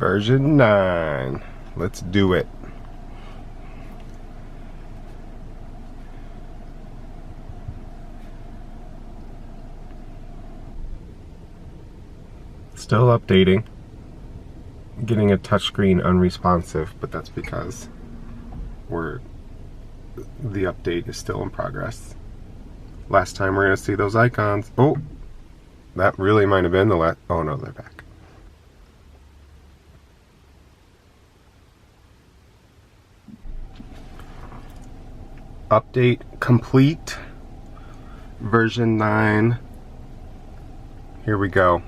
Version 9. Let's do it. Still updating. Getting a touchscreen unresponsive, but that's because the update is still in progress. Last time we're going to see those icons. Oh, that really might have been the last. Oh no, they're back. Update complete. Version 9. Here we go.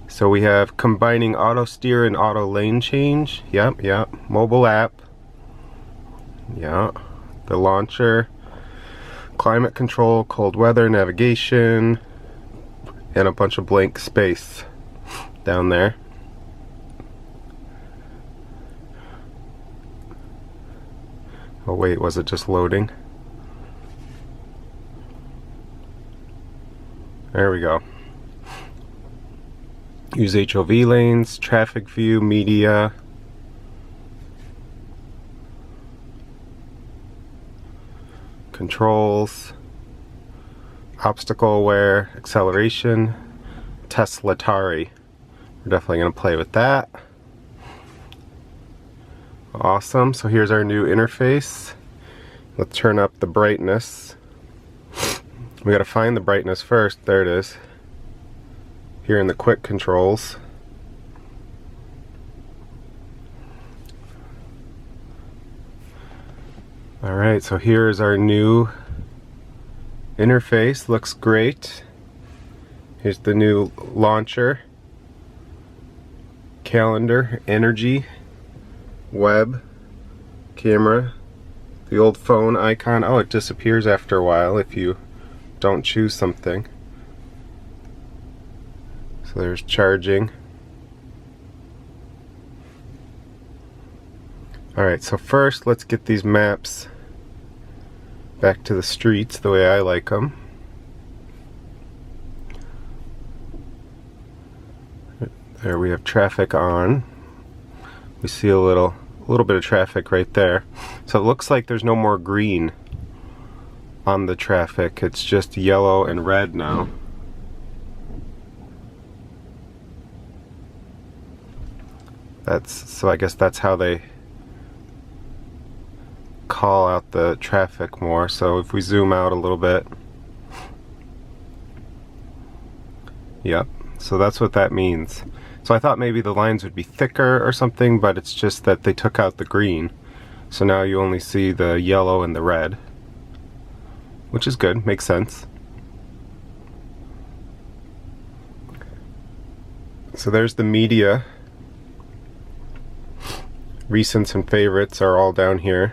So we have combining auto steer and auto lane change. Yep. Mobile app. Yeah. The launcher. Climate control, cold weather, navigation, and a bunch of blank space down there. Oh wait, was it just loading? There we go. Use HOV lanes, traffic view, media. Controls. Obstacle aware, acceleration, Tesla Atari. We're definitely going to play with that. Awesome, so here's our new interface. Let's turn up the brightness. We got to find the brightness first. There it is. Here in the quick controls. Alright, so here is our new interface. Looks great. Here's the new launcher, calendar, energy, web, camera, the old phone icon. Oh, it disappears after a while if you don't choose something. So there's charging. Alright, so first let's get these maps back to the streets the way I like them. There we have traffic on. We see a little bit of traffic right there. So it looks like there's no more green on the traffic. It's just yellow and red now. So I guess that's how they call out the traffic more. So if we zoom out a little bit, yep, so that's what that means. So I thought maybe the lines would be thicker or something, but it's just that they took out the green, so now you only see the yellow and the red, which is good, makes sense. So there's the media. Recents and favorites are all down here.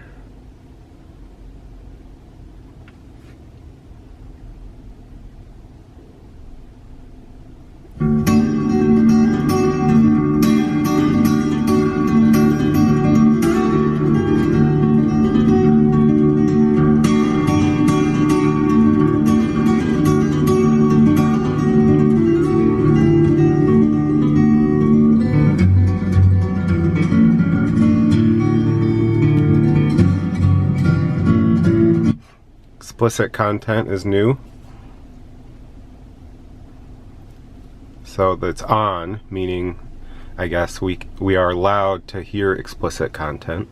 Explicit content is new. So that's on, meaning I guess we are allowed to hear explicit content.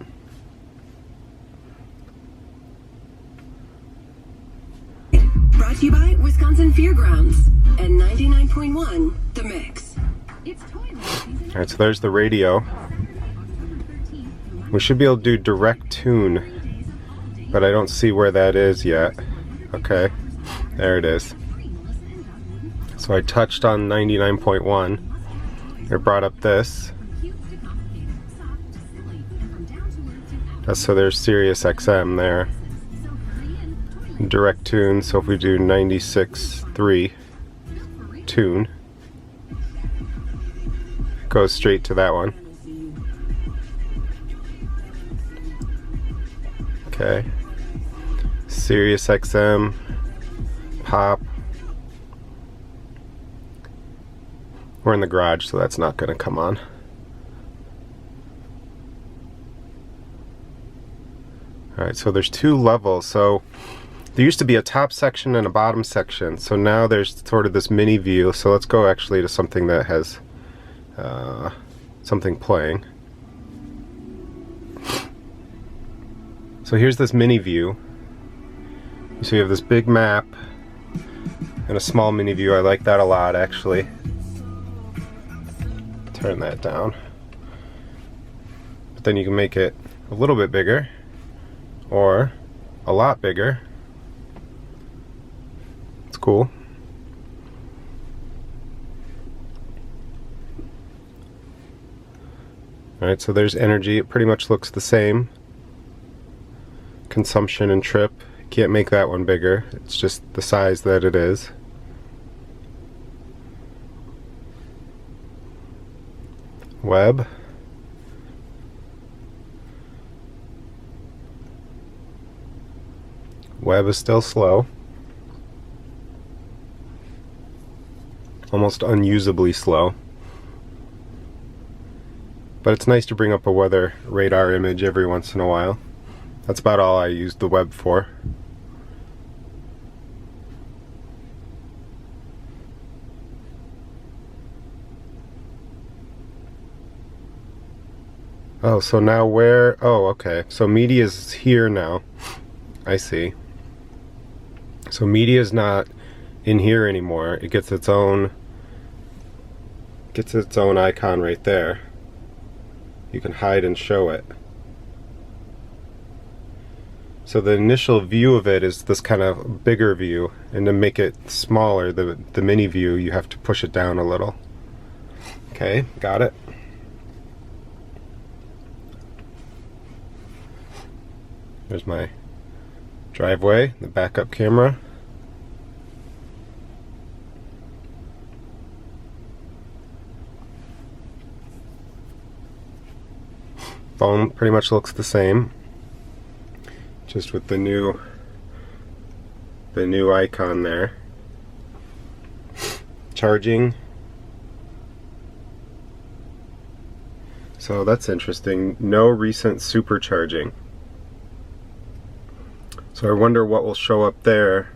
Brought to you by Wisconsin Fairgrounds and 99.1 The Mix. Alright, so there's the radio. We should be able to do direct tune, but I don't see where that is yet. Okay, there it is. So I touched on 99.1. It brought up this. So there's Sirius XM there. Direct tune, so if we do 96.3 tune, it goes straight to that one. Okay. Sirius XM, pop. We're in the garage, so that's not going to come on. Alright, so there's two levels. So there used to be a top section and a bottom section. So now there's sort of this mini view. So let's go actually to something that has something playing. So here's this mini view. So you have this big map and a small mini view. I like that a lot, actually. Turn that down. But then you can make it a little bit bigger or a lot bigger. It's cool. Alright, so there's energy. It pretty much looks the same. Consumption and trip. Can't make that one bigger. It's just the size that it is. Web. Web is still slow. Almost unusably slow. But it's nice to bring up a weather radar image every once in a while. That's about all I use the web for. Oh, so now where? Oh, okay. So media is here now. I see. So media is not in here anymore. It gets its own icon right there. You can hide and show it. So the initial view of it is this kind of bigger view, and to make it smaller, the mini view, you have to push it down a little. Okay, got it. There's my driveway, the backup camera. Phone pretty much looks the same, just with the new icon there. Charging. So that's interesting. No recent supercharging. So I wonder what will show up there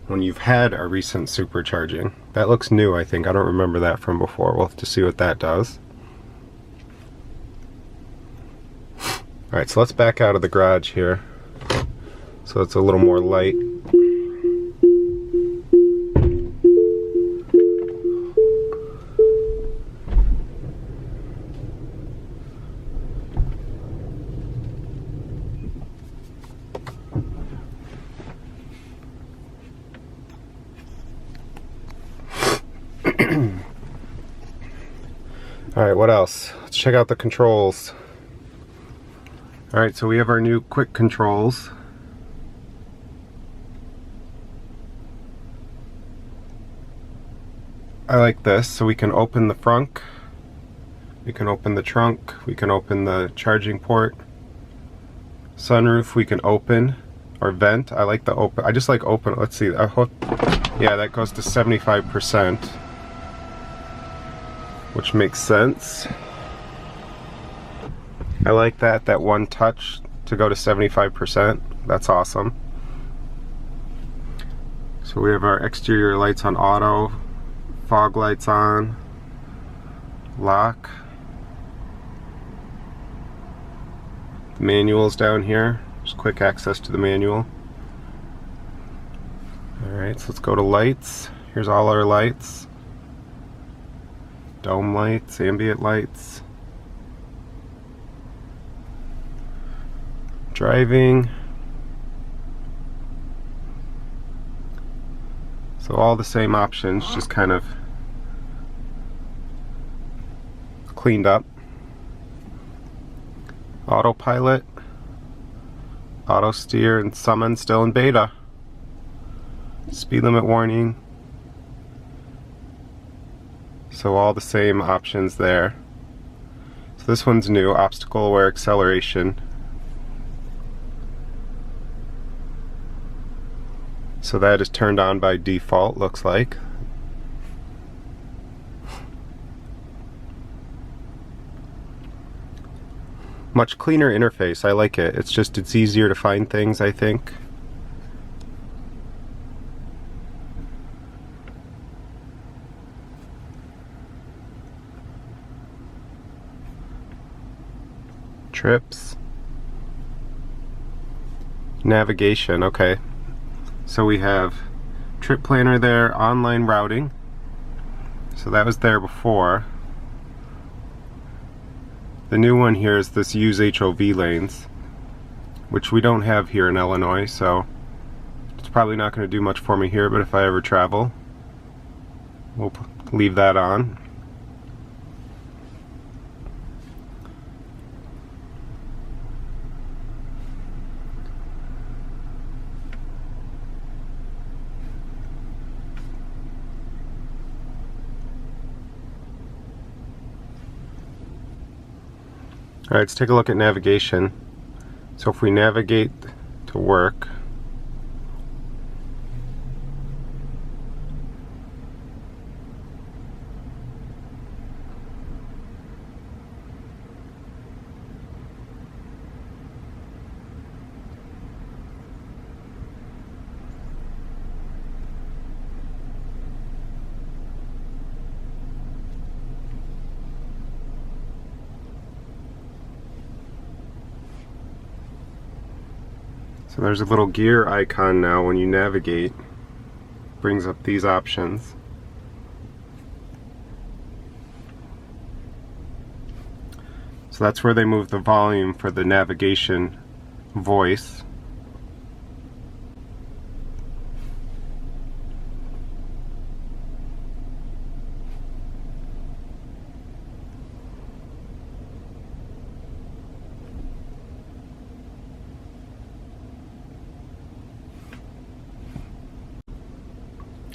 when you've had a recent supercharging. That looks new, I think. I don't remember that from before. We'll have to see what that does. Alright, so let's back out of the garage here so it's a little more light. Alright, what else? Let's check out the controls. Alright, so we have our new quick controls. I like this, so we can open the frunk, we can open the trunk, we can open the charging port, sunroof we can open, or vent. I like the open, I just like open. Let's see, yeah, that goes to 75%, which makes sense. I like that one touch to go to 75%. That's awesome. So we have our exterior lights on auto, fog lights on, lock. The manual's down here. Just quick access to the manual. Alright, so let's go to lights. Here's all our lights. Dome lights, ambient lights. Driving. So all the same options, just kind of cleaned up. Autopilot, auto steer, and summon still in beta. Speed limit warning. So all the same options there. So this one's new, obstacle aware acceleration. So that is turned on by default, looks like. Much cleaner interface. I like it. It's easier to find things, I think. Trips. Navigation, okay. So we have trip planner there, online routing. So that was there before. The new one here is this use HOV lanes, which we don't have here in Illinois, so it's probably not going to do much for me here, but if I ever travel, we'll leave that on. Alright, let's take a look at navigation. So if we navigate to work, so there's a little gear icon now when you navigate. Brings up these options. So that's where they move the volume for the navigation voice.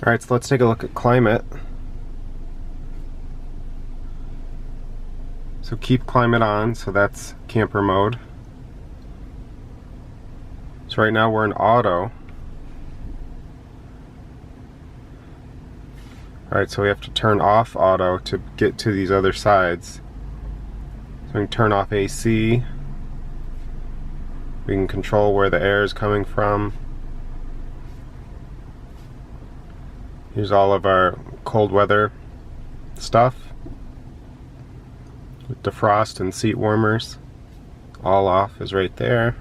Alright, so let's take a look at climate. So keep climate on, so that's camper mode. So right now we're in auto. Alright, so we have to turn off auto to get to these other sides. So we can turn off AC. We can control where the air is coming from. Here's all of our cold weather stuff with defrost and seat warmers. All off is right there.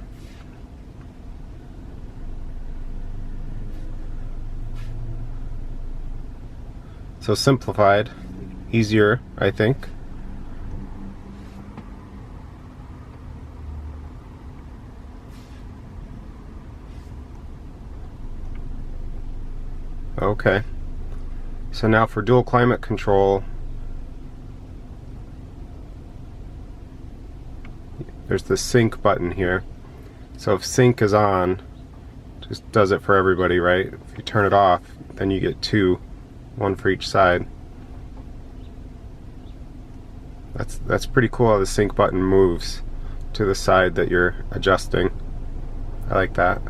So simplified, easier, I think. Okay. So now for dual climate control, there's the sync button here. So if sync is on, just does it for everybody, right? If you turn it off, then you get two, one for each side. That's pretty cool how the sync button moves to the side that you're adjusting. I like that.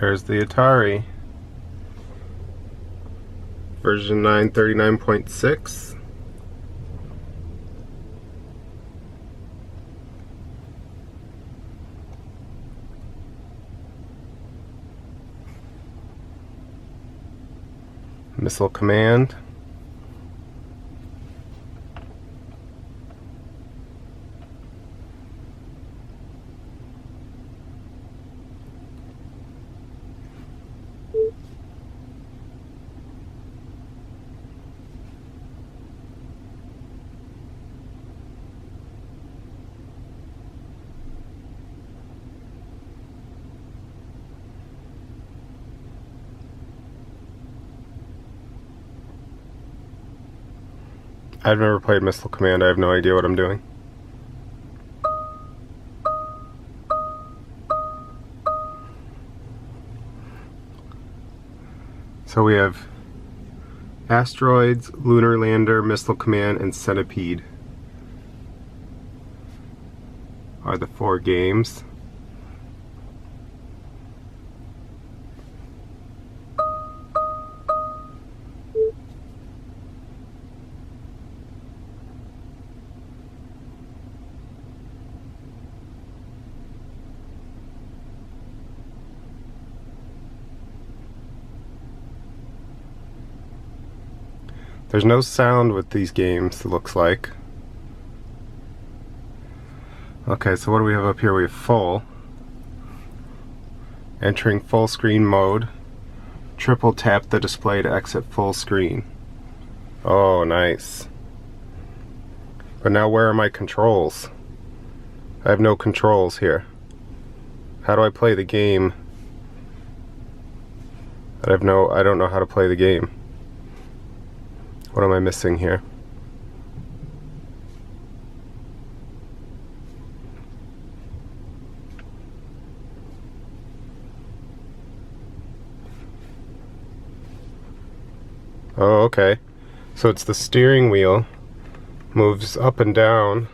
There's the Atari version 939.6. Missile command. I've never played Missile Command. I have no idea what I'm doing. So we have Asteroids, Lunar Lander, Missile Command, and Centipede are the 4 games. There's no sound with these games, it looks like. Okay, so what do we have up here? We have full. Entering full screen mode. Triple tap the display to exit full screen. Oh, nice. But now where are my controls? I have no controls here. How do I play the game? I don't know how to play the game. What am I missing here? Oh, okay. So it's the steering wheel. Moves up and down.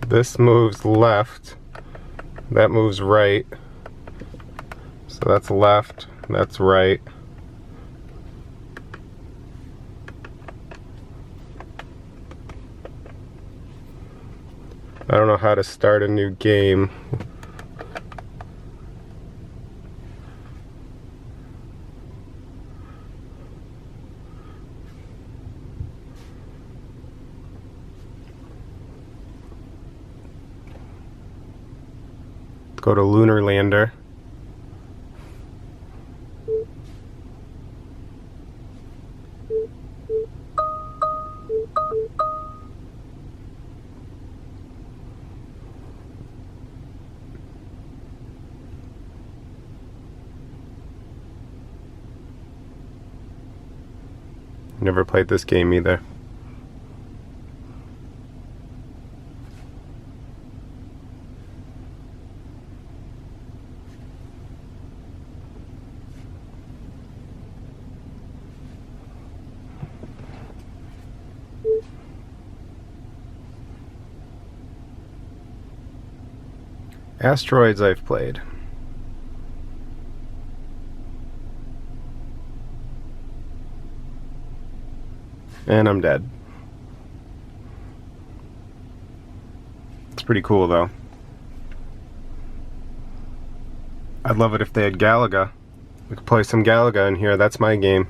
This moves left. That moves right. So that's left, that's right. I don't know how to start a new game. Go to Lunar Lander. Never played this game either. Asteroids I've played. And I'm dead. It's pretty cool though. I'd love it if they had Galaga. We could play some Galaga in here, that's my game.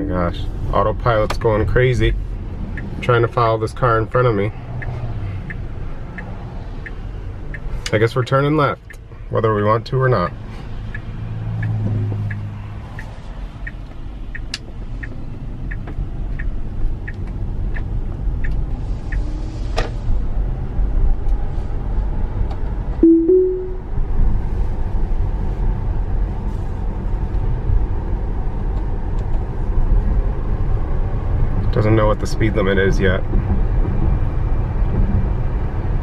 Gosh, Autopilot's going crazy. I'm trying to follow this car in front of me. I guess we're turning left, whether we want to or not. Doesn't know what the speed limit is yet.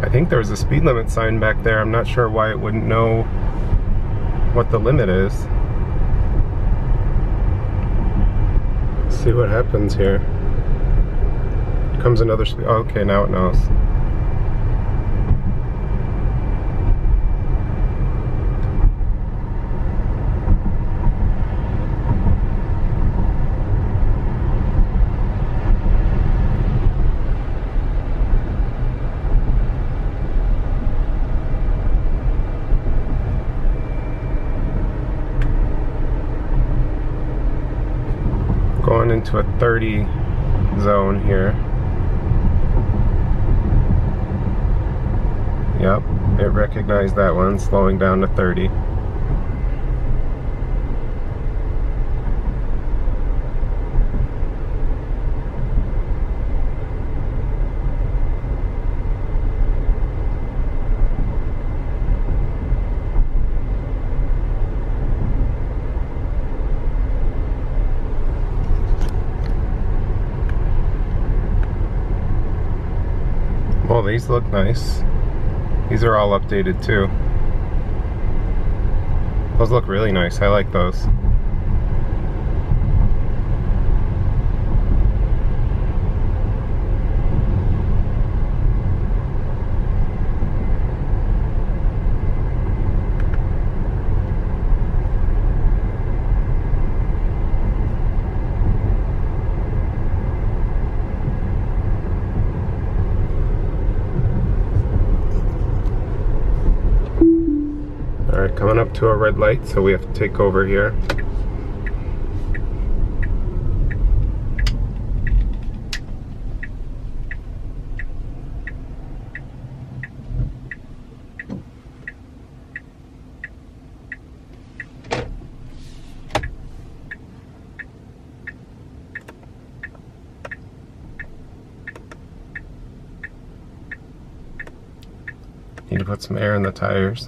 I think there was a speed limit sign back there. I'm not sure why it wouldn't know what the limit is. Let's see what happens here. Comes another speed. Oh, okay, now it knows. Going into a 30 zone here. Yep, it recognized that one, slowing down to 30. Well, these look nice. These are all updated too. Those look really nice. I like those. Alright, coming up to a red light, so we have to take over here. Need to put some air in the tires.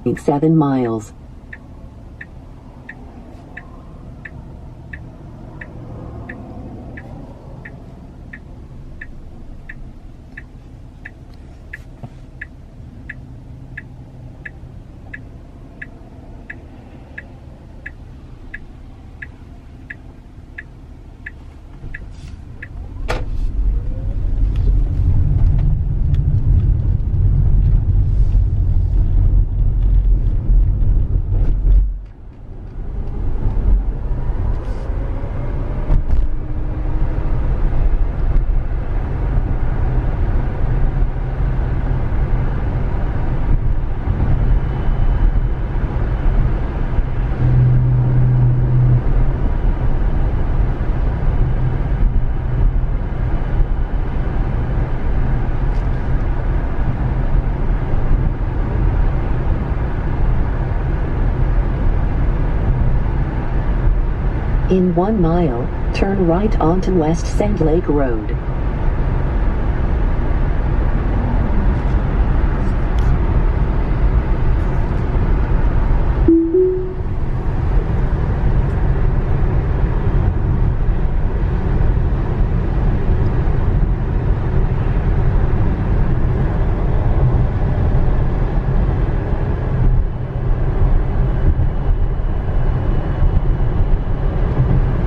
.7 miles. In 1 mile, turn right onto West Sand Lake Road.